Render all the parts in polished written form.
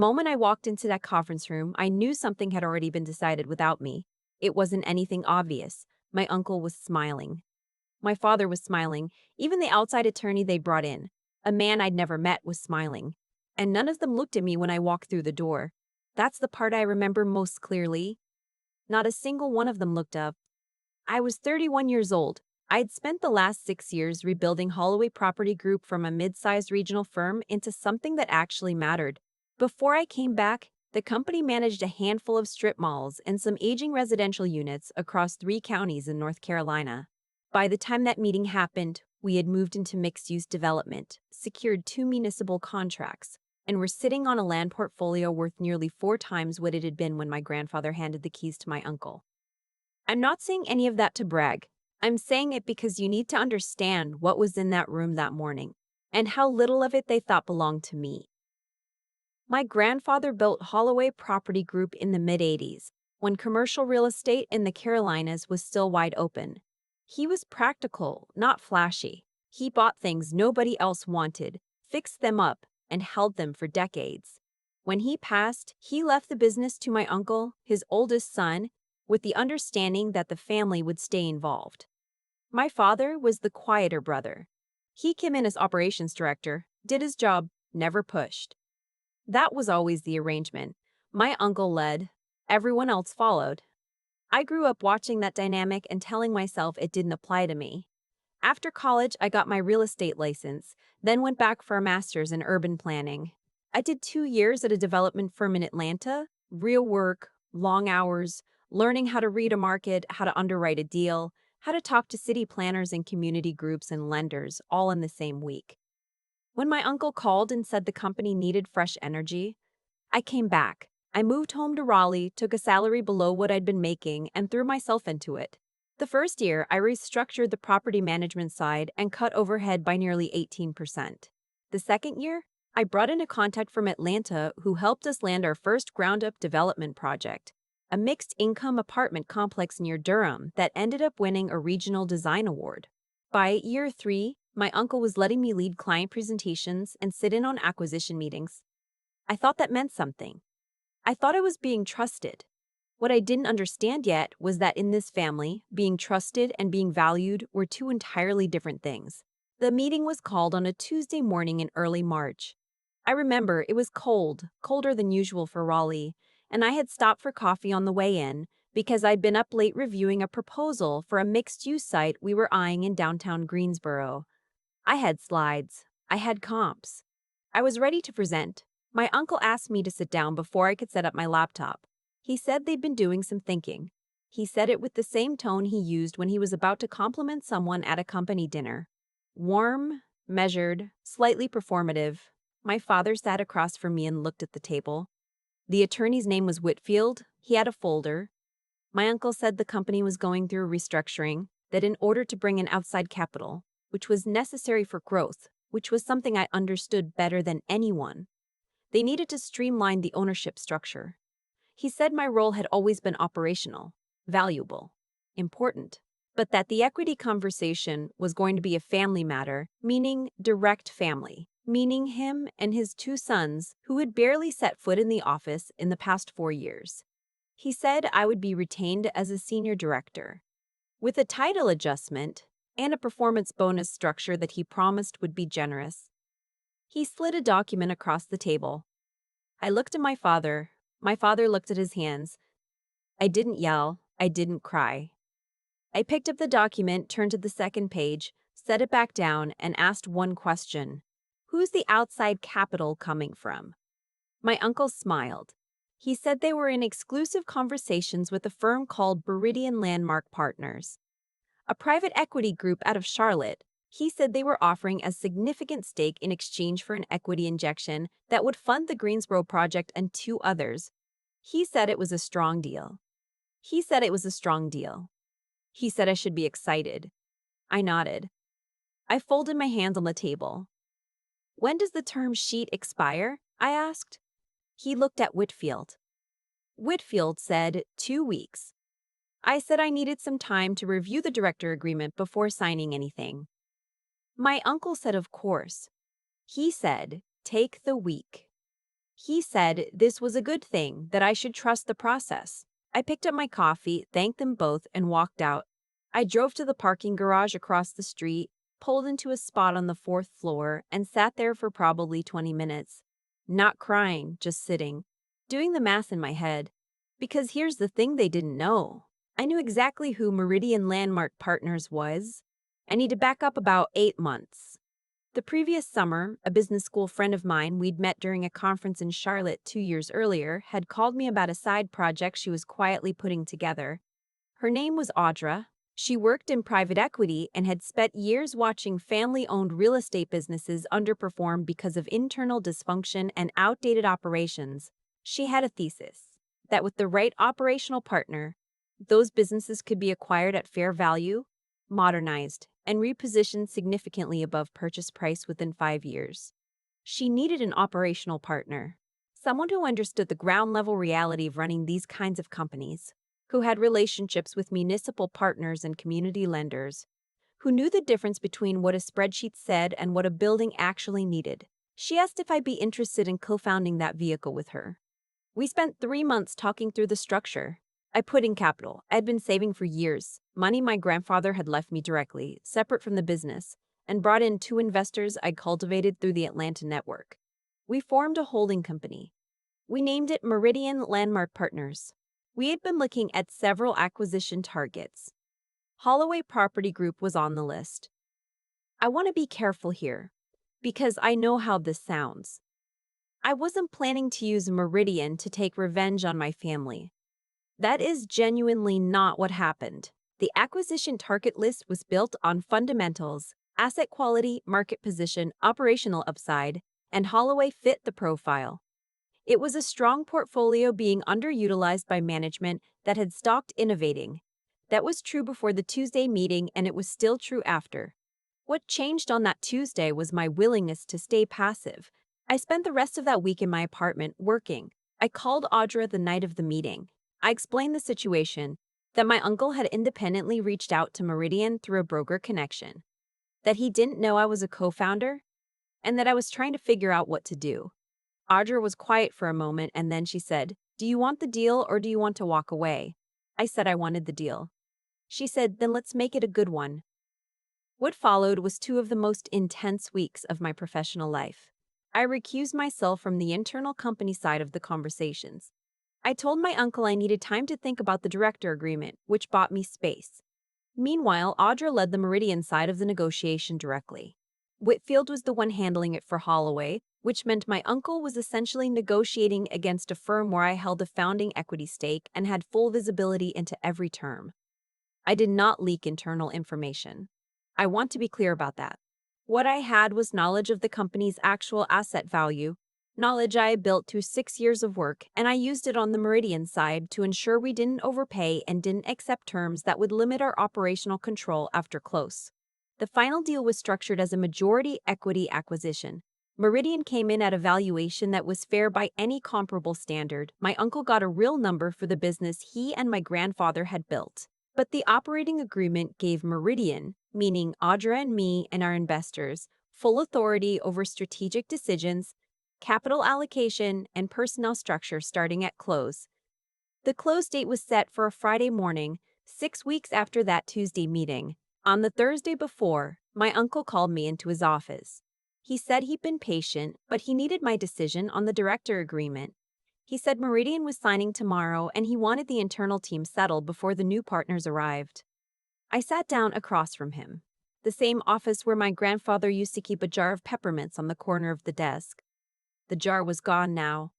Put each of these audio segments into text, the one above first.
The moment I walked into that conference room, I knew something had already been decided without me. It wasn't anything obvious. My uncle was smiling. My father was smiling. Even the outside attorney they brought in, a man I'd never met, was smiling. And none of them looked at me when I walked through the door. That's the part I remember most clearly. Not a single one of them looked up. I was 31 years old. I'd spent the last 6 years rebuilding Holloway Property Group from a mid-sized regional firm into something that actually mattered. Before I came back, the company managed a handful of strip malls and some aging residential units across 3 counties in North Carolina. By the time that meeting happened, we had moved into mixed-use development, secured 2 municipal contracts, and were sitting on a land portfolio worth nearly 4 times what it had been when my grandfather handed the keys to my uncle. I'm not saying any of that to brag. I'm saying it because you need to understand what was in that room that morning and how little of it they thought belonged to me. My grandfather built Holloway Property Group in the mid-80s, when commercial real estate in the Carolinas was still wide open. He was practical, not flashy. He bought things nobody else wanted, fixed them up, and held them for decades. When he passed, he left the business to my uncle, his oldest son, with the understanding that the family would stay involved. My father was the quieter brother. He came in as operations director, did his job, never pushed. That was always the arrangement. My uncle led, everyone else followed. I grew up watching that dynamic and telling myself it didn't apply to me. After college, I got my real estate license, then went back for a master's in urban planning. I did 2 years at a development firm in Atlanta, real work, long hours, learning how to read a market, how to underwrite a deal, how to talk to city planners and community groups and lenders, all in the same week. When my uncle called and said the company needed fresh energy, I came back. I moved home to Raleigh, took a salary below what I'd been making, and threw myself into it. The first year, I restructured the property management side and cut overhead by nearly 18%. The second year, I brought in a contact from Atlanta who helped us land our first ground-up development project, a mixed-income apartment complex near Durham that ended up winning a regional design award. By year 3, my uncle was letting me lead client presentations and sit in on acquisition meetings. I thought that meant something. I thought I was being trusted. What I didn't understand yet was that in this family, being trusted and being valued were 2 entirely different things. The meeting was called on a Tuesday morning in early March. I remember it was cold, colder than usual for Raleigh, and I had stopped for coffee on the way in because I'd been up late reviewing a proposal for a mixed-use site we were eyeing in downtown Greensboro. I had slides. I had comps. I was ready to present. My uncle asked me to sit down before I could set up my laptop. He said they'd been doing some thinking. He said it with the same tone he used when he was about to compliment someone at a company dinner. Warm, measured, slightly performative. My father sat across from me and looked at the table. The attorney's name was Whitfield. He had a folder. My uncle said the company was going through a restructuring, that in order to bring in outside capital, which was necessary for growth, which was something I understood better than anyone, they needed to streamline the ownership structure. He said my role had always been operational, valuable, important, but that the equity conversation was going to be a family matter, meaning direct family, meaning him and his 2 sons who had barely set foot in the office in the past 4 years. He said I would be retained as a senior director, with a title adjustment and a performance bonus structure that he promised would be generous. He slid a document across the table. I looked at my father. My father looked at his hands. I didn't yell. I didn't cry. I picked up the document, turned to the second page, set it back down, and asked one question. Who's the outside capital coming from? My uncle smiled. He said they were in exclusive conversations with a firm called Beridian Landmark Partners, a private equity group out of Charlotte. He said they were offering a significant stake in exchange for an equity injection that would fund the Greensboro project and 2 others. He said it was a strong deal. He said it was a strong deal. He said I should be excited. I nodded. I folded my hands on the table. When does the term sheet expire? I asked. He looked at Whitfield. Whitfield said 2 weeks. I said I needed some time to review the director agreement before signing anything. My uncle said of course. He said, take the week. He said this was a good thing, that I should trust the process. I picked up my coffee, thanked them both, and walked out. I drove to the parking garage across the street, pulled into a spot on the fourth floor, and sat there for probably 20 minutes. Not crying, just sitting, doing the math in my head. Because here's the thing they didn't know. I knew exactly who Meridian Landmark Partners was. I need to back up about 8 months. The previous summer, a business school friend of mine we'd met during a conference in Charlotte 2 years earlier had called me about a side project she was quietly putting together. Her name was Audra. She worked in private equity and had spent years watching family-owned real estate businesses underperform because of internal dysfunction and outdated operations. She had a thesis that with the right operational partner, those businesses could be acquired at fair value, modernized, and repositioned significantly above purchase price within 5 years. She needed an operational partner, someone who understood the ground-level reality of running these kinds of companies, who had relationships with municipal partners and community lenders, who knew the difference between what a spreadsheet said and what a building actually needed. She asked if I'd be interested in co-founding that vehicle with her. We spent 3 months talking through the structure. I put in capital. I'd been saving for years, money my grandfather had left me directly, separate from the business, and brought in 2 investors I'd cultivated through the Atlanta network. We formed a holding company. We named it Meridian Landmark Partners. We had been looking at several acquisition targets. Holloway Property Group was on the list. I want to be careful here, because I know how this sounds. I wasn't planning to use Meridian to take revenge on my family. That is genuinely not what happened. The acquisition target list was built on fundamentals, asset quality, market position, operational upside, and Holloway fit the profile. It was a strong portfolio being underutilized by management that had stopped innovating. That was true before the Tuesday meeting, and it was still true after. What changed on that Tuesday was my willingness to stay passive. I spent the rest of that week in my apartment working. I called Audra the night of the meeting. I explained the situation, that my uncle had independently reached out to Meridian through a broker connection, that he didn't know I was a co-founder, and that I was trying to figure out what to do. Audra was quiet for a moment, and then she said, "Do you want the deal or do you want to walk away?" I said I wanted the deal. She said, "Then let's make it a good one." What followed was 2 of the most intense weeks of my professional life. I recused myself from the internal company side of the conversations. I told my uncle I needed time to think about the director agreement, which bought me space. Meanwhile, Audra led the Meridian side of the negotiation directly. Whitfield was the one handling it for Holloway, which meant my uncle was essentially negotiating against a firm where I held a founding equity stake and had full visibility into every term. I did not leak internal information. I want to be clear about that. What I had was knowledge of the company's actual asset value, knowledge I had built through 6 years of work, and I used it on the Meridian side to ensure we didn't overpay and didn't accept terms that would limit our operational control after close. The final deal was structured as a majority equity acquisition. Meridian came in at a valuation that was fair by any comparable standard. My uncle got a real number for the business he and my grandfather had built. But the operating agreement gave Meridian, meaning Audra and me and our investors, full authority over strategic decisions, capital allocation, and personnel structure starting at close. The close date was set for a Friday morning, 6 weeks after that Tuesday meeting. On the Thursday before, my uncle called me into his office. He said he'd been patient, but he needed my decision on the director agreement. He said Meridian was signing tomorrow and he wanted the internal team settled before the new partners arrived. I sat down across from him, the same office where my grandfather used to keep a jar of peppermints on the corner of the desk. The jar was gone now.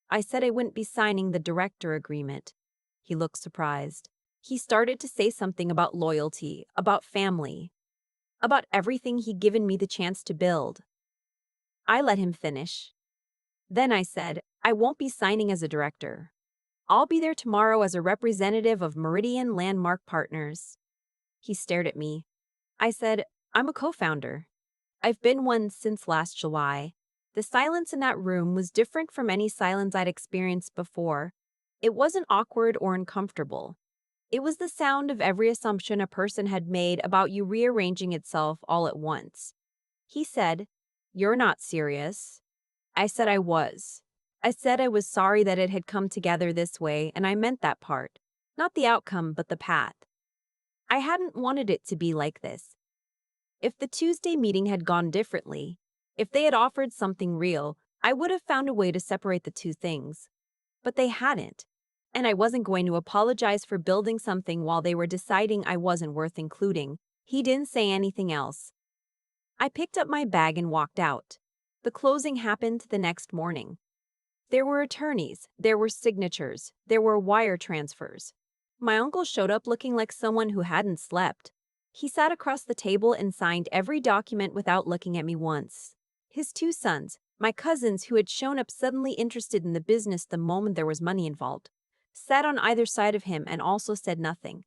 I said I wouldn't be signing the director agreement. He looked surprised. He started to say something about loyalty, about family, about everything he'd given me the chance to build. I let him finish. Then I said, I won't be signing as a director. I'll be there tomorrow as a representative of Meridian Landmark Partners. He stared at me. I said, I'm a co-founder. I've been one since last July. The silence in that room was different from any silence I'd experienced before. It wasn't awkward or uncomfortable. It was the sound of every assumption a person had made about you rearranging itself all at once. He said, You're not serious. I said I was. I said I was sorry that it had come together this way, and I meant that part. Not the outcome, but the path. I hadn't wanted it to be like this. If the Tuesday meeting had gone differently, if they had offered something real, I would have found a way to separate the two things. But they hadn't. And I wasn't going to apologize for building something while they were deciding I wasn't worth including. He didn't say anything else. I picked up my bag and walked out. The closing happened the next morning. There were attorneys, there were signatures, there were wire transfers. My uncle showed up looking like someone who hadn't slept. He sat across the table and signed every document without looking at me once. His two sons, my cousins who had shown up suddenly interested in the business the moment there was money involved, sat on either side of him and also said nothing.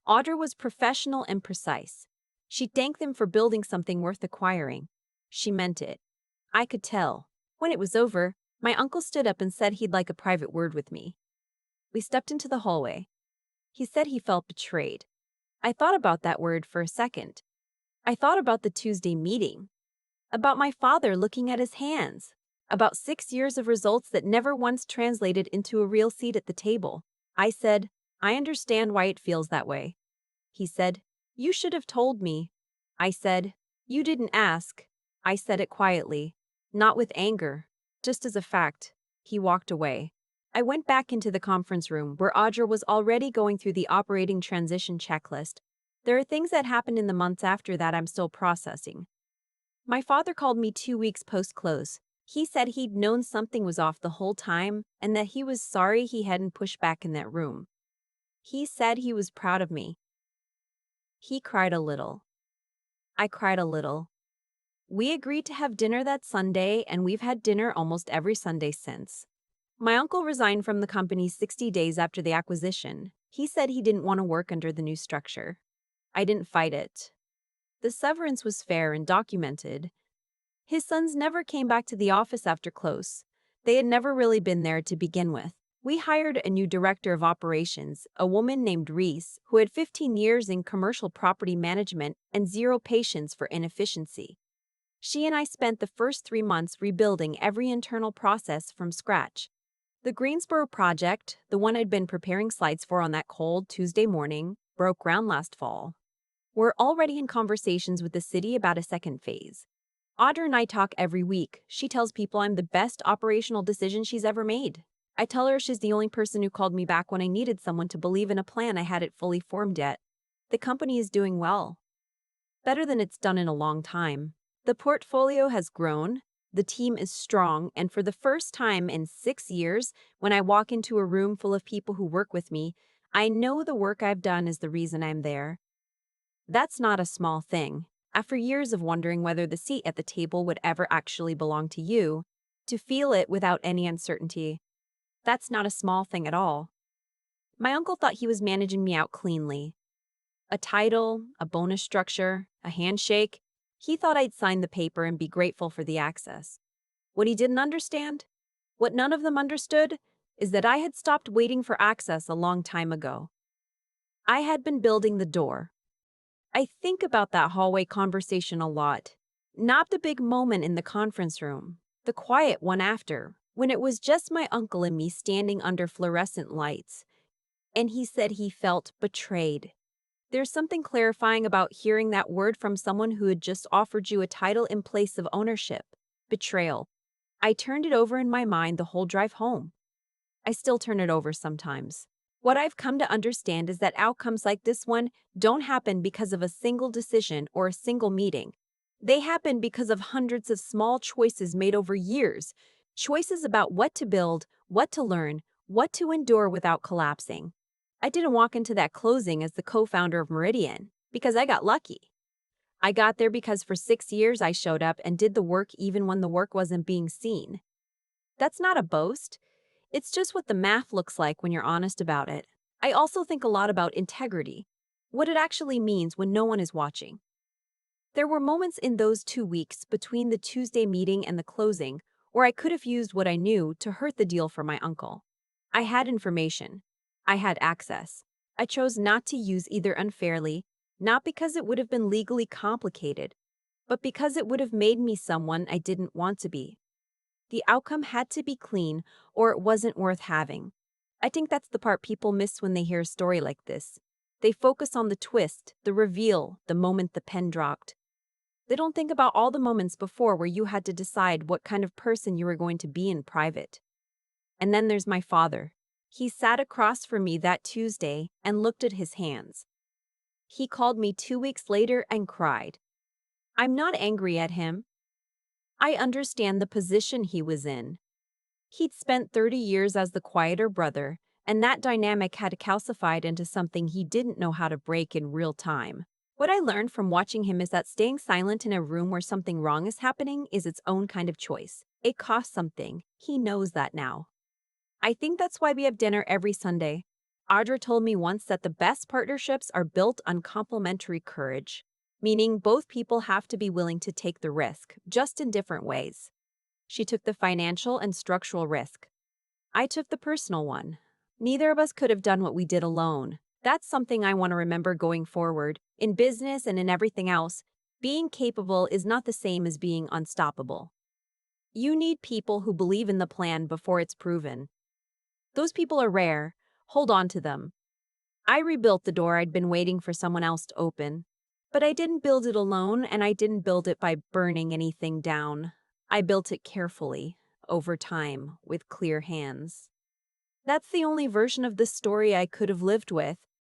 Audra was professional and precise. She thanked them for building something worth acquiring. She meant it. I could tell. When it was over, my uncle stood up and said he'd like a private word with me. We stepped into the hallway. He said he felt betrayed. I thought about that word for a second. I thought about the Tuesday meeting, about my father looking at his hands, about 6 years of results that never once translated into a real seat at the table. I said, I understand why it feels that way. He said, you should have told me. I said, you didn't ask. I said it quietly, not with anger, just as a fact. He walked away. I went back into the conference room where Audra was already going through the operating transition checklist. There are things that happened in the months after that I'm still processing. My father called me 2 weeks post-close. He said he'd known something was off the whole time and that he was sorry he hadn't pushed back in that room. He said he was proud of me. He cried a little. I cried a little. We agreed to have dinner that Sunday, and we've had dinner almost every Sunday since. My uncle resigned from the company 60 days after the acquisition. He said he didn't want to work under the new structure. I didn't fight it. The severance was fair and documented. His sons never came back to the office after close. They had never really been there to begin with. We hired a new director of operations, a woman named Reese, who had 15 years in commercial property management and zero patience for inefficiency. She and I spent the first 3 months rebuilding every internal process from scratch. The Greensboro project, the one I'd been preparing slides for on that cold Tuesday morning, broke ground last fall. We're already in conversations with the city about a second phase. Audra and I talk every week. She tells people I'm the best operational decision she's ever made. I tell her she's the only person who called me back when I needed someone to believe in a plan I hadn't fully formed yet. The company is doing well. Better than it's done in a long time. The portfolio has grown, the team is strong, and for the first time in 6 years, when I walk into a room full of people who work with me, I know the work I've done is the reason I'm there. That's not a small thing. After years of wondering whether the seat at the table would ever actually belong to you, to feel it without any uncertainty, that's not a small thing at all. My uncle thought he was managing me out cleanly. A title, a bonus structure, a handshake. He thought I'd sign the paper and be grateful for the access. What he didn't understand, what none of them understood, is that I had stopped waiting for access a long time ago. I had been building the door. I think about that hallway conversation a lot. Not the big moment in the conference room, the quiet one after, when it was just my uncle and me standing under fluorescent lights. And he said he felt betrayed. There's something clarifying about hearing that word from someone who had just offered you a title in place of ownership. Betrayal. I turned it over in my mind the whole drive home. I still turn it over sometimes. What I've come to understand is that outcomes like this one don't happen because of a single decision or a single meeting. They happen because of hundreds of small choices made over years. Choices about what to build, what to learn, what to endure without collapsing. I didn't walk into that closing as the co-founder of Meridian because I got lucky. I got there because for 6 years I showed up and did the work even when the work wasn't being seen. That's not a boast. It's just what the math looks like when you're honest about it. I also think a lot about integrity, what it actually means when no one is watching. There were moments in those 2 weeks between the Tuesday meeting and the closing where I could have used what I knew to hurt the deal for my uncle. I had information. I had access. I chose not to use either unfairly, not because it would have been legally complicated, but because it would have made me someone I didn't want to be. The outcome had to be clean, or it wasn't worth having. I think that's the part people miss when they hear a story like this. They focus on the twist, the reveal, the moment the pen dropped. They don't think about all the moments before where you had to decide what kind of person you were going to be in private. And then there's my father. He sat across from me that Tuesday and looked at his hands. He called me 2 weeks later and cried. I'm not angry at him. I understand the position he was in. He'd spent 30 years as the quieter brother, and that dynamic had calcified into something he didn't know how to break in real time. What I learned from watching him is that staying silent in a room where something wrong is happening is its own kind of choice. It costs something. He knows that now. I think that's why we have dinner every Sunday. Audra told me once that the best partnerships are built on complementary courage, meaning both people have to be willing to take the risk, just in different ways. She took the financial and structural risk. I took the personal one. Neither of us could have done what we did alone. That's something I want to remember going forward. In business and in everything else, being capable is not the same as being unstoppable. You need people who believe in the plan before it's proven. Those people are rare. Hold on to them. I rebuilt the door I'd been waiting for someone else to open. But I didn't build it alone, and I didn't build it by burning anything down. I built it carefully, over time, with clear hands. That's the only version of this story I could have lived with.